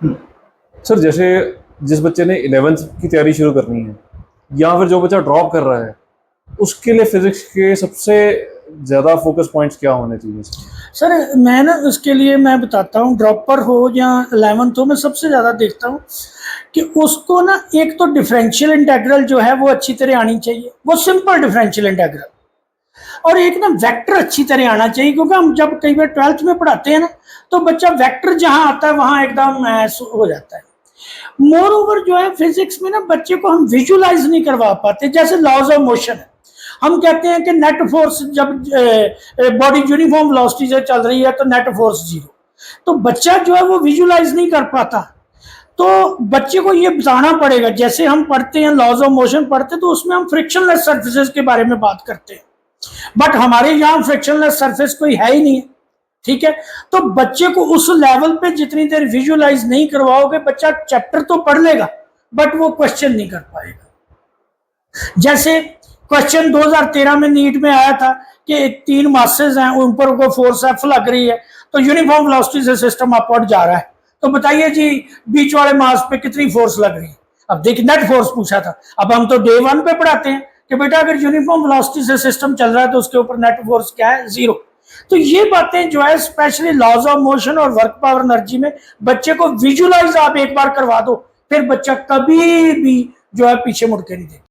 हम्म। Sir जैसे जिस बच्चे ने 11th की तैयारी शुरू करनी है या फिर जो बच्चा ड्रॉप कर रहा है, उसके लिए फिजिक्स के सबसे ज्यादा फोकस पॉइंट्स क्या होने चाहिए सर? सर मैं ना उसके लिए मैं बताता हूँ, ड्रॉपर हो या 11th हो, मैं सबसे ज़्यादा देखता हूँ कि उसको ना एक तो डिफरेंशियल इंटेग्रल जो है वो अच्छी तरह आनी चाहिए, वो सिंपल डिफरेंशियल इंटेग्रल। और एक ना वेक्टर अच्छी तरह आना चाहिए, क्योंकि हम जब कई बार 12th में पढ़ाते हैं ना, तो बच्चा वेक्टर जहां आता है वहां एकदम हो जाता है। मोर ओवर जो है फिजिक्स में ना बच्चे को हम विजुलाइज नहीं करवा पाते, जैसे लॉज ऑफ मोशन है। हम कहते हैं कि नेट फोर्स जब बॉडी यूनिफॉर्म वेलोसिटी से चल रही है तो नेट फोर्स जीरो, तो बच्चा जो है वो विजुलाइज नहीं कर पाता। तो बच्चे को ये बताना पड़ेगा, जैसे हम पढ़ते हैं लॉज ऑफ मोशन पढ़ते हैं तो उसमें हम फ्रिक्शनलेस सर्फेसेस के बारे में बात करते हैं, बट हमारे यहाँ फ्रिक्शनलेस सरफेस कोई है ही नहीं है। ठीक है, तो बच्चे को उस लेवल पे जितनी देर विजुलाइज नहीं करवाओगे, बच्चा चैप्टर तो पढ़ लेगा बट वो क्वेश्चन नहीं कर पाएगा। जैसे क्वेश्चन 2013 में नीट में आया था कि 3 मासेस हैं, उन पर को फोर्स एफ लग रही है, तो यूनिफॉर्म वेलोसिटी से सिस्टम अपवर्ड जा रहा है, तो बताइए जी बीच वाले मास पे कितनी फोर्स लग रही है। अब देखिए नेट फोर्स पूछा था, अब हम तो डे 1 पे पढ़ाते हैं कि बेटा अगर यूनिफॉर्म वेलोसिटी से सिस्टम चल रहा है तो उसके ऊपर नेट फोर्स क्या है, जीरो। तो ये बातें जो है स्पेशली लॉज ऑफ मोशन और वर्क पावर एनर्जी में बच्चे को विजुलाइज आप एक बार करवा दो, फिर बच्चा कभी भी जो है पीछे मुड़ के नहीं देगा।